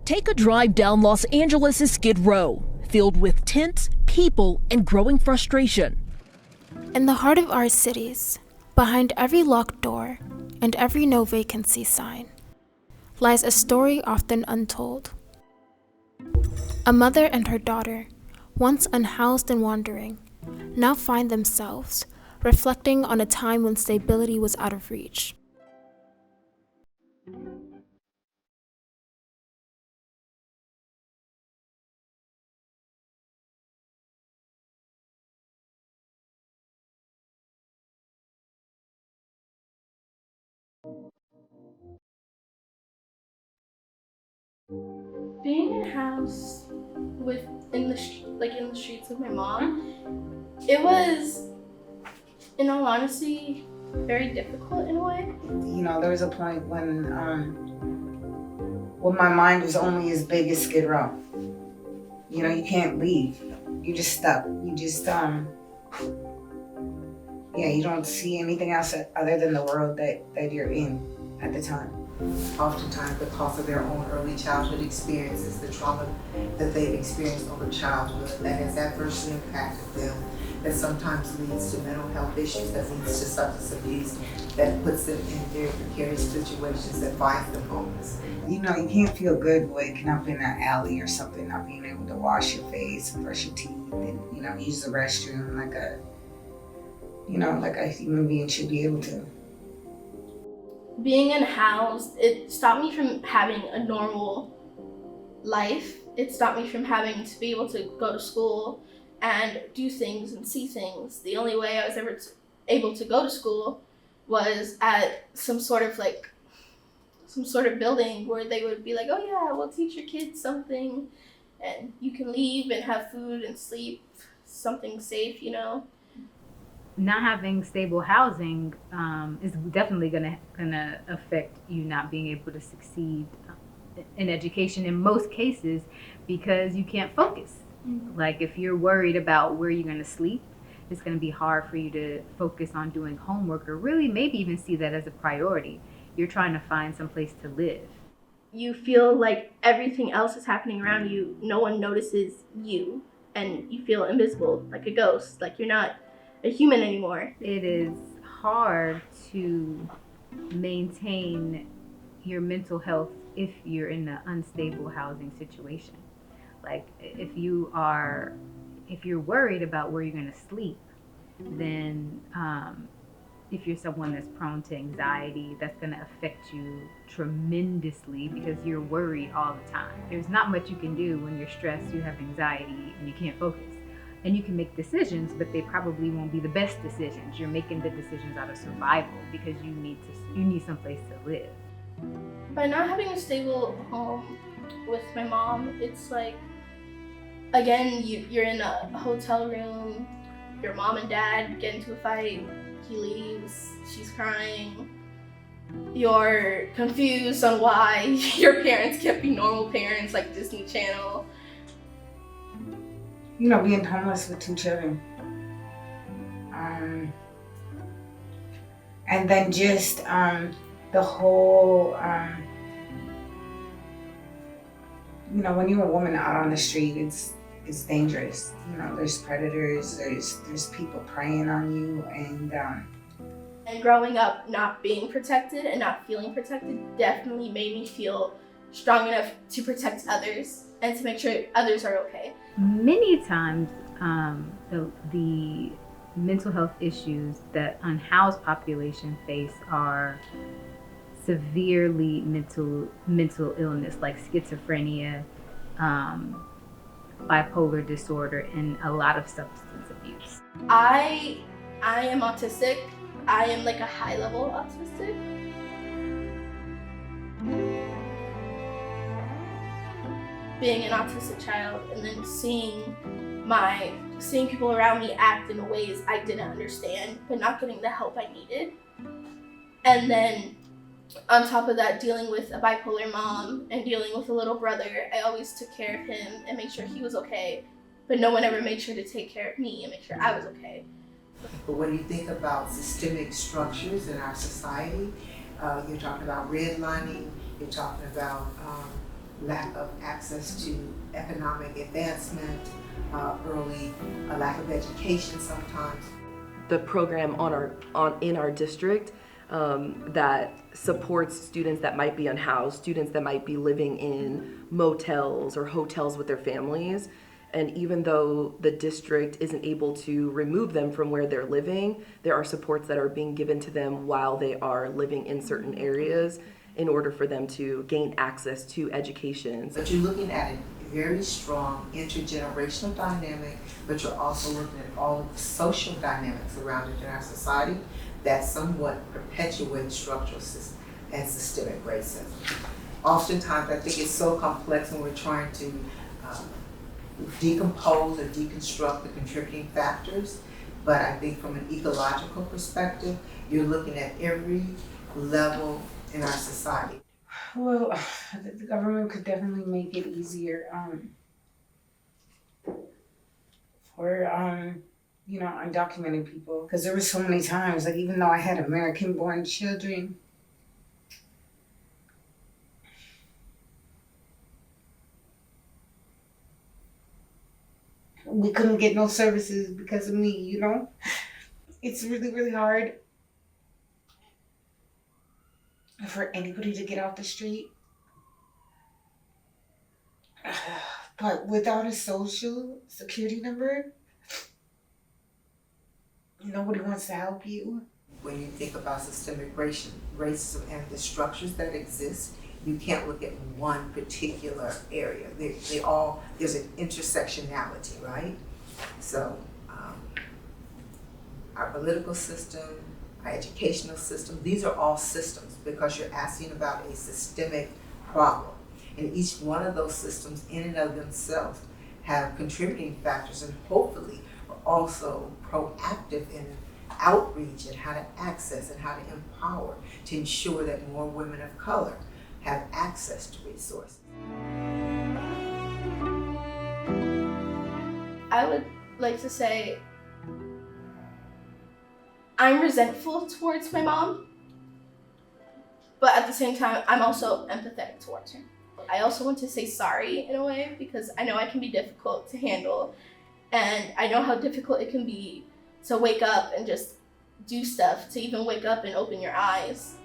Take a drive down Los Angeles' Skid Row, filled with tents, people, and growing frustration. In the heart of our cities, behind every locked door and every no vacancy sign, lies a story often untold. A mother and her daughter, once unhoused and wandering, now find themselves reflecting on a time when stability was out of reach. Being in a house in the streets with my mom, it was, in all honesty, very difficult in a way. You know, there was a point when my mind was only as big as Skid Row. You know, you can't leave. You're just stuck. You just you don't see anything else other than the world that you're in at the time. Oftentimes because of their own early childhood experiences, the trauma that they've experienced over childhood that has adversely impacted them, that sometimes leads to mental health issues, that leads to substance abuse, that puts them in very precarious situations that finds them homeless. You know, you can't feel good waking up in an alley or something, not being able to wash your face and brush your teeth and, you know, use the restroom like a human being should be able to. Being unhoused, it stopped me from having a normal life. It stopped me from having to be able to go to school and do things and see things. The only way I was ever able to go to school was at some sort of building where they would be like, oh yeah, we'll teach your kids something and you can leave and have food and sleep, something safe, you know. Not having stable housing is definitely gonna affect you not being able to succeed in education in most cases because you can't focus. Mm-hmm. Like if you're worried about where you're gonna sleep, it's gonna be hard for you to focus on doing homework or really maybe even see that as a priority. You're trying to find some place to live. You feel like everything else is happening around you. No one notices you and you feel invisible, like a ghost, like you're not a human anymore. It is hard to maintain your mental health if you're in an unstable housing situation. Like if you're worried about where you're going to sleep, then if you're someone that's prone to anxiety, that's going to affect you tremendously because you're worried all the time. There's not much you can do when you're stressed, you have anxiety, and you can't focus. And you can make decisions, but they probably won't be the best decisions. You're making the decisions out of survival because you need someplace to live. By not having a stable home with my mom, it's like, again, you're in a hotel room, your mom and dad get into a fight, he leaves, she's crying. You're confused on why your parents can't be normal parents like Disney Channel. You know, being homeless with 2 children. And then just the whole, you know, when you're a woman out on the street, it's dangerous. You know, there's predators, there's people preying on you, and growing up not being protected and not feeling protected definitely made me feel strong enough to protect others and to make sure others are okay. Many times, the mental health issues that unhoused population face are severely mental illness, like schizophrenia, bipolar disorder, and a lot of substance abuse. I am autistic. I am like a high level autistic. Being an autistic child and then seeing people around me act in ways I didn't understand, but not getting the help I needed. And then on top of that, dealing with a bipolar mom and dealing with a little brother, I always took care of him and made sure he was okay, but no one ever made sure to take care of me and make sure I was okay. But when you think about systemic structures in our society, you're talking about redlining, you're talking about lack of access to economic advancement, early lack of education sometimes. The program in our district that supports students that might be unhoused, students that might be living in motels or hotels with their families. And even though the district isn't able to remove them from where they're living, there are supports that are being given to them while they are living in certain areas in order for them to gain access to education. But you're looking at a very strong intergenerational dynamic, but you're also looking at all of the social dynamics around it in our society that somewhat perpetuate structural and systemic racism. Oftentimes, I think it's so complex when we're trying to decompose or deconstruct the contributing factors, but I think from an ecological perspective, you're looking at every level in our society. Well, the government could definitely make it easier for undocumented people, because there were so many times, like, even though I had American-born children, we couldn't get no services because of me, It's really, really hard for anybody to get off the street. But without a social security number, nobody wants to help you. When you think about systemic racism and the structures that exist, you can't look at one particular area. There's an intersectionality, right? So our political system, our educational system, these are all systems because you're asking about a systemic problem. And each one of those systems in and of themselves have contributing factors and hopefully are also proactive in outreach and how to access and how to empower to ensure that more women of color have access to resources. I would like to say I'm resentful towards my mom, but at the same time, I'm also empathetic towards her. I also want to say sorry in a way because I know I can be difficult to handle, and I know how difficult it can be to wake up and just do stuff, to even wake up and open your eyes.